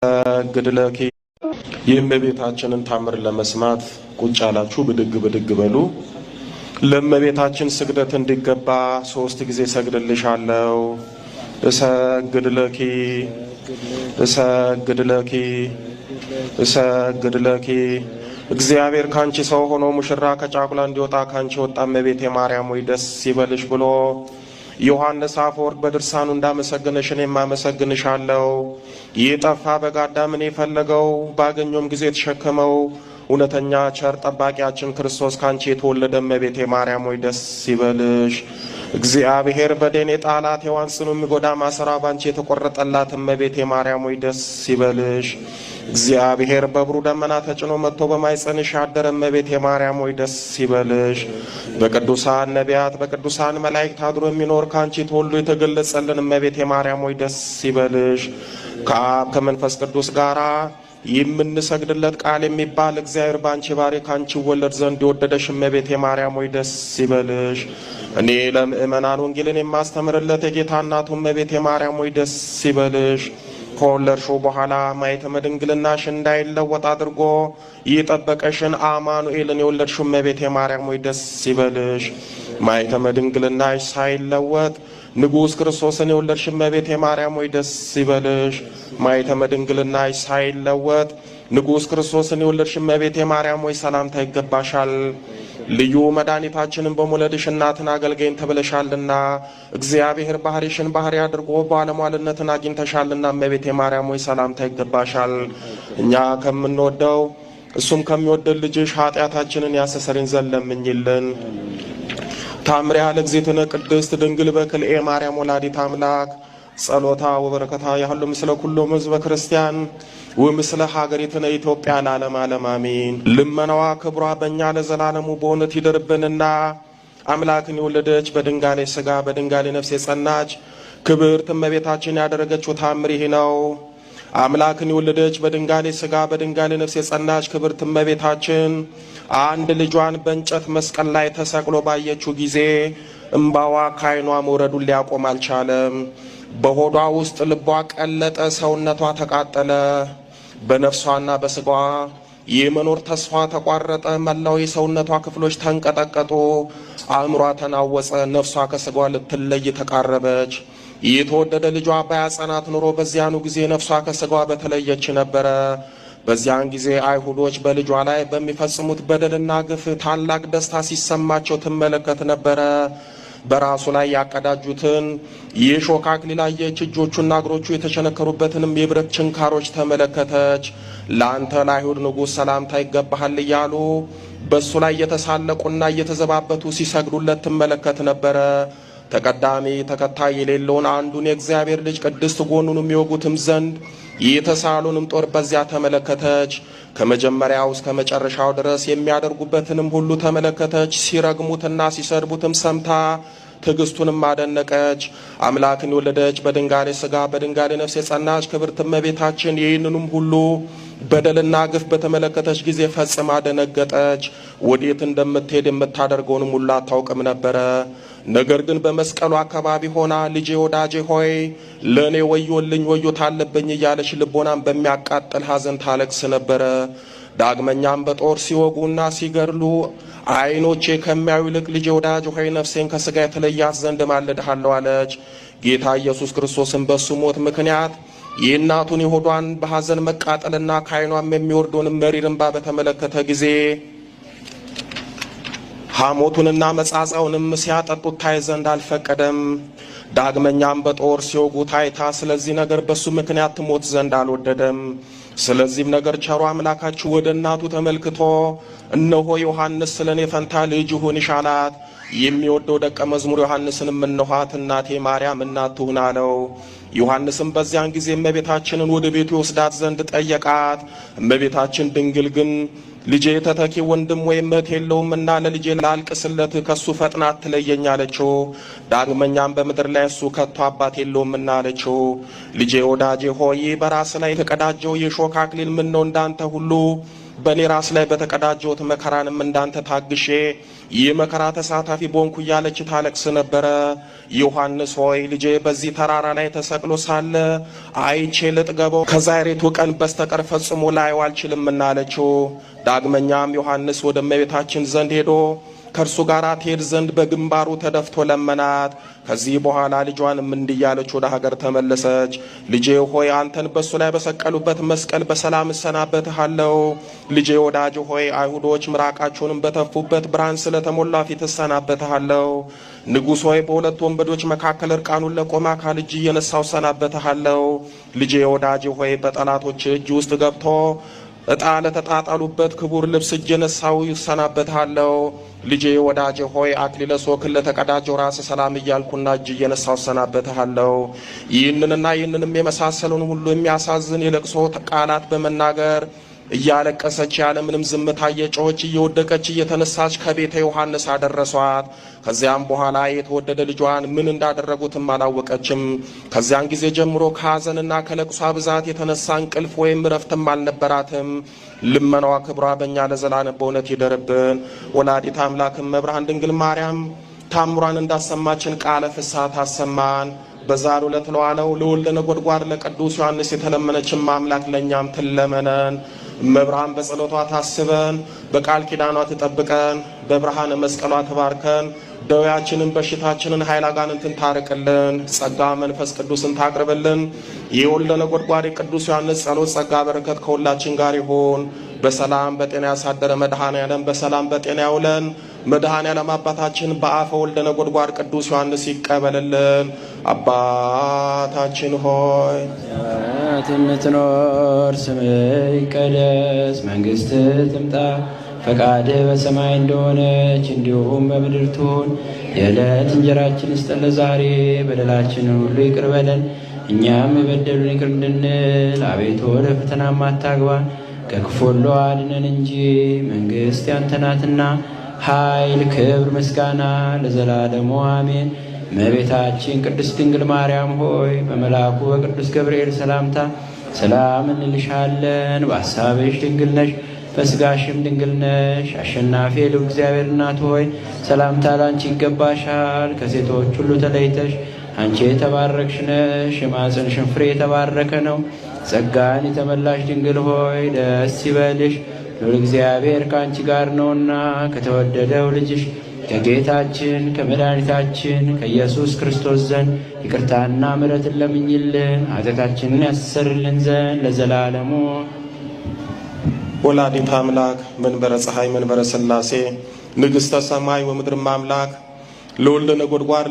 ግድለኪ የእመቤታችንን ታምር ለመስማት ቁጭ ያላችሁ ብድግ ብድግ በሉ። ለእመቤታችን ስግደት እንዲገባ 3 ጊዜ ሰግድልሻለሁ። እሰግድለኪ እሰግድለኪ እሰግድለኪ። እግዚአብሔር ካንቺ ሰው ሆኖ ሙሽራ ከጫጉላ እንዲወጣ ካንቺ ወጣ እመቤቴ ማርያም ወይ ደስ ይበልሽ ብሎ ዮሐንስ አፈወርቅ በድርሳኑ እንዳመሰገነሽ እኔም አመሰግንሻለሁ። የጠፋ በግ አዳምን የፈለገው ባገኘውም ጊዜ ተሸከመው እውነተኛ ቸር ጠባቂያችን ክርስቶስ ካንቺ የተወለደ እመቤቴ ማርያም ወይ ደስ ይበልሽ። እግዚአብሔር በደን የጣላት ሔዋን ጽኑ የሚጎዳ ማሰራ ባንቺ የተቆረጠላት እመቤቴ ማርያም ወይ ደስ ይበልሽ። እግዚአብሔር በብሩ ደመና ተጭኖ መጥቶ በማይጸንሽ ያደረ እመቤቴ ማርያም ወይ ደስ ይበልሽ። በቅዱሳን ነቢያት በቅዱሳን መላእክት አድሮ የሚኖር ካንቺ ተወልዶ የተገለጸልን እመቤቴ ማርያም ወይ ደስ ይበልሽ። ከአብ ከመንፈስ ቅዱስ ጋራ የምንሰግድለት ቃል የሚባል እግዚአብሔር ባንቺ ባሪ ካንቺ ወለድ ዘንድ የወደደሽ እመቤቴ ማርያም ወይ ደስ ይበልሽ። እኔ ለምእመናን ወንጌልን የማስተምርለት የጌታ እናቱ እመቤቴ ማርያም ወይ ደስ ይበልሽ። ከወለድሽው በኋላ ማኅተመ ድንግልናሽ እንዳይለወጥ አድርጎ የጠበቀሽን አማኑኤልን የወለድሽው እመቤቴ ማርያም ወይ ደስ ይበልሽ። ማኅተመ ድንግልናሽ ሳይለወጥ ንጉሥ ክርስቶስን የወለድሽ እመቤቴ ማርያም ወይ ደስ ይበልሽ። ማኅተመ ድንግልናሽ ሳይለወጥ ንጉሥ ክርስቶስን የወለድሽ እመቤቴ ማርያም ወይ ሰላምታ ይገባሻል። ልዩ መድኃኒታችንን በመውለድሽ እናትን አገልጋይን ተብለሻልና እግዚአብሔር ባህሪሽን ባህሪ አድርጎ ባለሟልነትን አግኝተሻልና እመቤቴ ማርያም ወይ ሰላምታ ይገባሻል። እኛ ከምንወደው እሱም ከሚወደድ ልጅሽ ኃጢአታችንን ያስተሰርይን ዘንድ ለምኝልን። ታምሪያ ለእግዝእትነ ቅድስት ድንግል በክልኤ ማርያም ወላዲተ አምላክ ጸሎታ ወበረከታ ያህሉ ምስለ ኩሎም ሕዝበ ክርስቲያን ወምስለ ሀገሪትነ ኢትዮጵያ ለዓለመ ዓለም አሜን። ልመናዋ ክብሯ በእኛ ለዘላለሙ በእውነት ይደርብንና አምላክን የወለደች በድንጋሌ ሥጋ በድንጋሌ ነፍስ የጸናች ክብርት እመቤታችን ያደረገችው ታምር ይህ ነው። አምላክን የወለደች በድንጋሌ ሥጋ በድንጋሌ ነፍስ የጸናች ክብርት እመቤታችን አንድ ልጇን በእንጨት መስቀል ላይ ተሰቅሎ ባየችው ጊዜ እምባዋ ከዓይኗ መውረዱን ሊያቆም አልቻለም። በሆዷ ውስጥ ልቧ ቀለጠ፣ ሰውነቷ ተቃጠለ። በነፍሷና በሥጋዋ የመኖር ተስፋ ተቋረጠ። መላው የሰውነቷ ክፍሎች ተንቀጠቀጡ። አእምሯ ተናወጸ። ነፍሷ ከሥጋዋ ልትለይ ተቃረበች። የተወደደ ልጇ ባያጸናት ኑሮ በዚያኑ ጊዜ ነፍሷ ከሥጋዋ በተለየች ነበረ። በዚያን ጊዜ አይሁዶች በልጇ ላይ በሚፈጽሙት በደልና ግፍ ታላቅ ደስታ ሲሰማቸው ትመለከት ነበረ። በራሱ ላይ ያቀዳጁትን የሾህ አክሊል አየች። እጆቹና እግሮቹ የተቸነከሩበትንም የብረት ችንካሮች ተመለከተች። ለአንተ ለአይሁድ ንጉሥ ሰላምታ ይገባሃል እያሉ በእሱ ላይ እየተሳለቁና እየተዘባበቱ ሲሰግዱለት ትመለከት ነበረ። ተቀዳሚ ተከታይ የሌለውን አንዱን የእግዚአብሔር ልጅ ቅድስት ጎኑን የሚወጉትም ዘንድ የተሳሉንም ጦር በዚያ ተመለከተች። ከመጀመሪያው እስከ መጨረሻው ድረስ የሚያደርጉበትንም ሁሉ ተመለከተች። ሲረግሙትና ሲሰድቡትም ሰምታ ትዕግስቱንም አደነቀች። አምላክን የወለደች በድንጋሌ ሥጋ በድንጋሌ ነፍስ የጸናች ክብርት እመቤታችን ይህንንም ሁሉ በደልና ግፍ በተመለከተች ጊዜ ፈጽማ ደነገጠች። ወዴት እንደምትሄድ የምታደርገውንም ሁሉ አታውቅም ነበረ። ነገር ግን በመስቀሉ አካባቢ ሆና ልጄ ወዳጄ ሆይ ለእኔ ወዮልኝ ወዮት አለብኝ እያለች ልቦናን በሚያቃጥል ሐዘን ታለቅስ ነበረ። ዳግመኛም በጦር ሲወጉና ሲገድሉ ዓይኖቼ ከሚያዩ ይልቅ ልጄ ወዳጄ ሆይ ነፍሴን ከሥጋ የተለያት ዘንድ ማልድሃለሁ አለች። ጌታ ኢየሱስ ክርስቶስን በሱ ሞት ምክንያት የእናቱን የሆዷን በሐዘን መቃጠልና ከዓይኗም የሚወርደውን መሪር እንባ በተመለከተ ጊዜ ሐሞቱንና መጻጻውንም ሲያጠጡት ታይ ዘንድ አልፈቀደም። ዳግመኛም በጦር ሲወጉ ታይታ ስለዚህ ነገር በሱ ምክንያት ትሞት ዘንድ አልወደደም። ስለዚህም ነገር ቸሩ አምላካችሁ ወደ እናቱ ተመልክቶ እነሆ ዮሐንስ ስለኔ ፈንታ ልጅ ይሁንሽ አላት። የሚወደው ደቀ መዝሙር ዮሐንስንም እነኋት እናቴ ማርያም እናት ትሁን አለው። ዮሐንስም በዚያን ጊዜ እመቤታችንን ወደ ቤቱ ወስዳት ዘንድ ጠየቃት። እመቤታችን ድንግል ግን ልጄ ተተኪ ወንድም ወይም እህት የለውምና ለልጄ ላልቅስለት ከሱ ፈጥና አትለየኝ አለችው። ዳግመኛም በምድር ላይ እሱ ከቶ አባት የለውምና አለችው። ልጄ ወዳጄ ሆይ በራስ ላይ የተቀዳጀው የሾህ አክሊል ምን ነው እንዳንተ ሁሉ በእኔ ራስ ላይ በተቀዳጀሁት መከራንም እንዳንተ ታግሼ ይህ መከራ ተሳታፊ ቦንኩ እያለች ታለቅስ ነበረ። ዮሐንስ ሆይ ልጄ በዚህ ተራራ ላይ ተሰቅሎ ሳለ አይቼ ልጥገበው ከዛሬቱ ቀን በስተቀር ፈጽሞ ላየው አልችልምና አለችው። ዳግመኛም ዮሐንስ ወደ እመቤታችን ዘንድ ሄዶ ከእርሱ ጋር ትሄድ ዘንድ በግንባሩ ተደፍቶ ለመናት። ከዚህ በኋላ ልጇንም እንዲያለች ወደ ሀገር ተመለሰች። ልጄ ሆይ አንተን በእሱ ላይ በሰቀሉበት መስቀል በሰላም እሰናበትሃለሁ። ልጄ ወዳጅ ሆይ አይሁዶች ምራቃቸውንም በተፉበት ብርሃን ስለተሞላ ፊት እሰናበትሃለሁ። ንጉሥ ሆይ በሁለት ወንበዶች መካከል እርቃኑን ለቆመ አካል እጅ እየነሳው እሰናበትሃለሁ። ልጄ ወዳጅ ሆይ በጠላቶች እጅ ውስጥ ገብቶ ዕጣ ለተጣጣሉበት ክቡር ልብስ እጅ የነሳው ይሰናበትሃለሁ። ልጄ ወዳጄ ሆይ አክሊለ ሦክን ለተቀዳጀው ራስ ሰላም እያልኩና እጅ እየነሳው እሰናበትሃለሁ። ይህንንና ይህንንም የመሳሰሉን ሁሉ የሚያሳዝን የለቅሶ ቃላት በመናገር እያለቀሰች ያለምንም ዝምታ እየጮኸች እየወደቀች እየተነሳች ከቤተ ዮሐንስ አደረሷት። ከዚያም በኋላ የተወደደ ልጇን ምን እንዳደረጉትም አላወቀችም። ከዚያን ጊዜ ጀምሮ ከሐዘንና ከለቅሷ ብዛት የተነሳ እንቅልፍ ወይም እረፍትም አልነበራትም። ልመናዋ ክብሯ በእኛ ለዘላለም በእውነት ይደርብን። ወላዲተ አምላክም መብርሃን ድንግል ማርያም ታምሯን እንዳሰማችን ቃለ ፍስሐ ታሰማን። በዛሬው ዕለት ለዋለው ለወልደ ነጎድጓድ ለቅዱስ ዮሐንስ የተለመነችን አምላክ ለእኛም ትለመነን። መብርሃን በጸሎቷ ታስበን፣ በቃል ኪዳኗ ትጠብቀን፣ በብርሃነ መስቀሏ ትባርከን። ደዌያችንን በሽታችንን ኃይለ አጋንንትን ታርቅልን፣ ጸጋ መንፈስ ቅዱስን ታቅርብልን። የወልደ ነጎድጓድ ቅዱስ ዮሐንስ ጸሎት ጸጋ በረከት ከሁላችን ጋር ይሁን። በሰላም በጤና ያሳደረ መድኃኔዓለም በሰላም በጤና ያውለን። መድኃኔዓለም አባታችን በአፈ ወልደ ነጎድጓድ ቅዱስ ዮሐንስ ይቀበልልን። አባታችን ሆይ የምትኖር ስምህ ይቀደስ፣ መንግሥትህ ትምጣ፣ ፈቃድህ በሰማይ እንደሆነች እንዲሁም በምድር ትሁን። የዕለት እንጀራችንን ስጠን ዛሬ፣ በደላችንን ሁሉ ይቅር በለን እኛም የበደሉን ይቅር እንድንል፣ አቤቱ ወደ ፈተናም አታግባን ከክፉ ሁሉ አድነን እንጂ መንግሥት ያንተ ናትና ኃይል፣ ክብር፣ ምስጋና ለዘላለሙ አሜን። እመቤታችን ቅድስት ድንግል ማርያም ሆይ በመልአኩ በቅዱስ ገብርኤል ሰላምታ ሰላም እንልሻለን። በሐሳብሽ ድንግል ነሽ፣ በሥጋሽም ድንግል ነሽ። አሸናፊ ልዑል እግዚአብሔር እናት ሆይ ሰላምታ ላንቺ ይገባሻል። ከሴቶች ሁሉ ተለይተሽ አንቺ የተባረክሽ ነሽ፣ የማኅፀንሽም ፍሬ የተባረከ ነው። ጸጋን የተመላሽ ድንግል ሆይ ደስ ይበልሽ፣ ልዑል እግዚአብሔር ከአንቺ ጋር ነውና ከተወደደው ልጅሽ ከጌታችን ከመድኃኒታችን ከኢየሱስ ክርስቶስ ዘንድ ይቅርታና ምሕረትን ለምኝልን ኃጢአታችንን ያስተሰርይልን ዘንድ ለዘላለሙ። ወላዲተ አምላክ መንበረ ፀሐይ መንበረ ሥላሴ ንግሥተ ሰማይ ወምድር አምላክ ለወልደ ነጎድጓድ